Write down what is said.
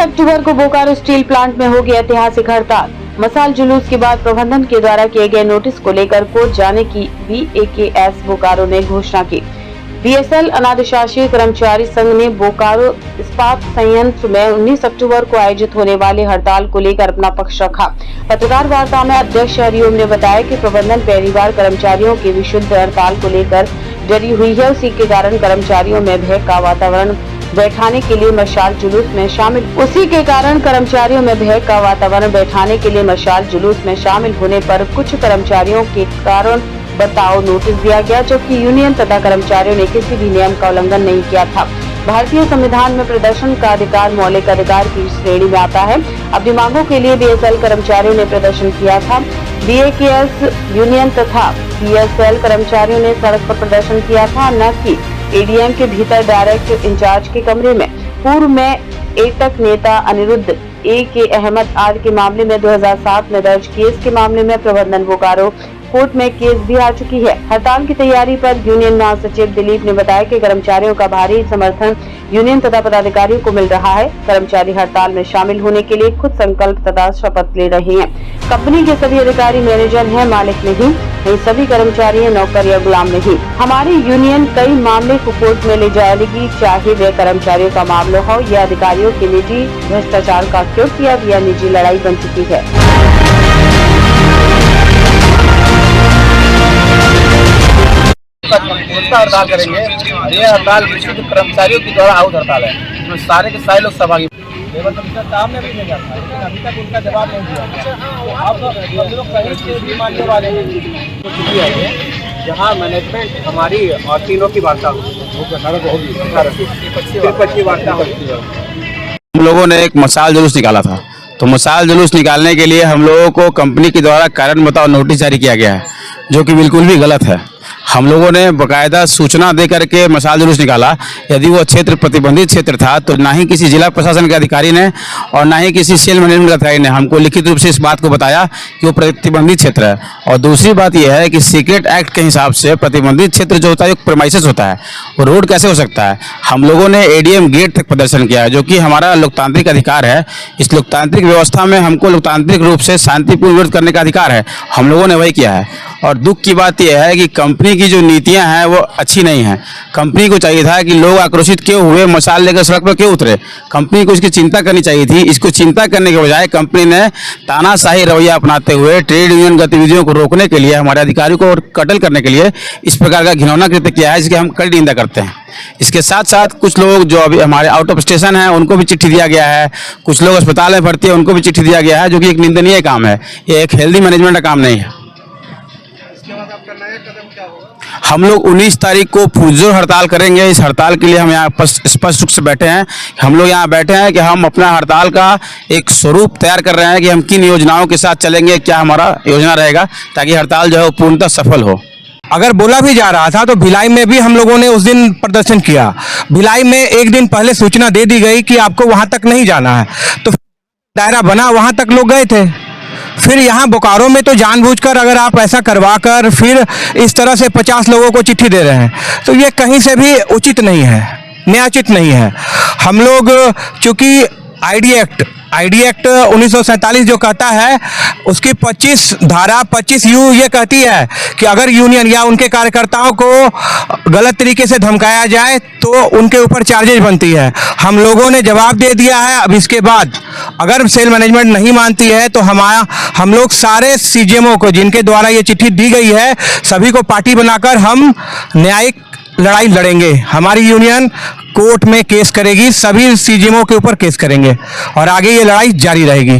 अक्टूबर को Bokaro steel plant में होगी ऐतिहासिक हड़ताल। मसाल जुलूस के बाद प्रबंधन के द्वारा किए गए नोटिस को लेकर कोर्ट जाने की BAKS बोकारो ने घोषणा की। BSL अनाधिशासी कर्मचारी संघ ने बोकारो इस्पात संयंत्र में 19 अक्टूबर को आयोजित होने वाली हड़ताल को लेकर अपना पक्ष रखा। पत्रकार वार्ता में अध्यक्ष हरिओम ने बताया कि प्रबंधन पहली बार कर्मचारियों की विशुद्ध हड़ताल को लेकर डरी हुई है। उसी के कारण कर्मचारियों में भय का वातावरण बैठाने के लिए मशाल जुलूस में शामिल होने पर कुछ कर्मचारियों के कारण बताओ नोटिस दिया गया, जबकि यूनियन तथा कर्मचारियों ने किसी भी नियम का उल्लंघन नहीं किया था। भारतीय संविधान में प्रदर्शन का अधिकार मौलिक अधिकार की श्रेणी में आता है। अपनी मांगों के लिए BSL कर्मचारियों ने प्रदर्शन किया था। BAKS यूनियन तथा BSL कर्मचारियों ने सड़क पर प्रदर्शन किया था, न कि ADM के भीतर डायरेक्ट इंचार्ज के कमरे में। पूर्व में एटक नेता अनिरुद्ध AK अहमद आदि के मामले में 2007 में दर्ज केस के मामले में प्रबंधन बोकारो कोर्ट में केस भी आ चुकी है। हड़ताल की तैयारी पर यूनियन महासचिव दिलीप ने बताया कि कर्मचारियों का भारी समर्थन यूनियन तथा पदाधिकारियों को मिल रहा है। कर्मचारी हड़ताल में शामिल होने के लिए खुद संकल्प तथा शपथ ले रहे हैं। कंपनी के सभी अधिकारी मैनेजर हैं, मालिक नहीं। ये सभी कर्मचारी हैं, नौकर या गुलाम नहीं। हमारी यूनियन कई मामले को कोर्ट में ले जाएगी, चाहे वे कर्मचारियों का मामला हो या अधिकारियों के निजी भ्रष्टाचार का, क्योंकि अब यह निजी लड़ाई बन चुकी है। हड़ताल करेंगे। ये हड़ताल विशुद्ध कर्मचारियों के द्वारा आउट हड़ताल है, जो सारे के सारे लोग सहभागी। लेबर कमीशनर साहब ने भी भेजा था, लेकिन अभी तक उनका जवाब नहीं दिया। अब हम लोग कहीं से भी मानने वाले नहीं। तो छुट्टी आई है जहाँ मैनेजमेंट हमारी और तीनों की वार्ता होगी, वार्ता होगी। हम लोगों ने एक मसाल जुलूस निकाला था, तो मसाल जुलूस निकालने के लिए हम लोगों को कंपनी के द्वारा कारण बताओ नोटिस जारी किया गया है, जो कि बिल्कुल भी गलत है। हम लोगों ने बाकायदा सूचना दे करके मसाल जुलूस निकाला। यदि वो क्षेत्र प्रतिबंधित क्षेत्र था तो ना ही किसी जिला प्रशासन के अधिकारी ने और ना ही किसी सेल मैनेजमेंट के अधिकारी ने हमको लिखित रूप से इस बात को बताया कि वो प्रतिबंधित क्षेत्र है। और दूसरी बात यह है कि सीक्रेट एक्ट के हिसाब से प्रतिबंधित क्षेत्र जो होता है एक प्रेमाइसेस होता है, वो रोड कैसे हो सकता है। हम लोगों ने ADM गेट तक प्रदर्शन किया, जो कि हमारा लोकतांत्रिक अधिकार है। इस लोकतांत्रिक व्यवस्था में हमको लोकतांत्रिक रूप से शांतिपूर्ण विरोध करने का अधिकार है। हम लोगों ने वही किया है। और दुख की बात यह है कि कंपनी की जो नीतियां हैं वो अच्छी नहीं हैं। कंपनी को चाहिए था कि लोग आक्रोशित क्यों हुए, मशाल लेकर सड़क पर क्यों उतरे। कंपनी को इसकी चिंता करनी चाहिए थी। इसको चिंता करने के बजाय कंपनी ने तानाशाही रवैया अपनाते हुए ट्रेड यूनियन गतिविधियों को रोकने के लिए, हमारे अधिकारियों को कत्ल करने के लिए इस प्रकार का घिनौना कृत्य किया है, जिसकी हम कड़ी निंदा करते हैं। इसके साथ साथ कुछ लोग जो अभी हमारे आउट ऑफ स्टेशन हैं उनको भी चिट्ठी दिया गया है। कुछ लोग अस्पताल में भर्ती है, उनको भी चिट्ठी दिया गया है, जो कि एक निंदनीय काम है। ये एक हेल्दी मैनेजमेंट का काम नहीं है। हम लोग 19 तारीख को पुरजोर हड़ताल करेंगे। इस हड़ताल के लिए हम यहाँ स्पष्ट रूप से बैठे हैं। हम लोग यहाँ बैठे हैं कि हम अपना हड़ताल का एक स्वरूप तैयार कर रहे हैं कि हम किन योजनाओं के साथ चलेंगे, क्या हमारा योजना रहेगा, ताकि हड़ताल जो है वो पूर्णतः सफल हो। अगर बोला भी जा रहा था तो भिलाई में भी हम लोगों ने उस दिन प्रदर्शन किया। भिलाई में एक दिन पहले सूचना दे दी गई कि आपको वहाँ तक नहीं जाना है, तो दायरा बना, वहाँ तक लोग गए थे। फिर यहाँ बोकारो में तो जानबूझकर अगर आप ऐसा करवा कर फिर इस तरह से 50 लोगों को चिट्ठी दे रहे हैं, तो ये कहीं से भी उचित नहीं है, न्यायोचित नहीं है। हम लोग चूँकि ID एक्ट 1947 जो कहता है, उसकी 25 धारा 25U ये कहती है कि अगर यूनियन या उनके कार्यकर्ताओं को गलत तरीके से धमकाया जाए तो उनके ऊपर चार्जेज बनती है। हम लोगों ने जवाब दे दिया है। अब इसके बाद अगर सेल मैनेजमेंट नहीं मानती है तो हम लोग सारे CGMO को, जिनके द्वारा ये चिट्ठी दी गई है, सभी को पार्टी बनाकर हम न्यायिक लड़ाई लड़ेंगे। हमारी यूनियन कोर्ट में केस करेगी, सभी CGMO के ऊपर केस करेंगे और आगे ये लड़ाई जारी रहेगी।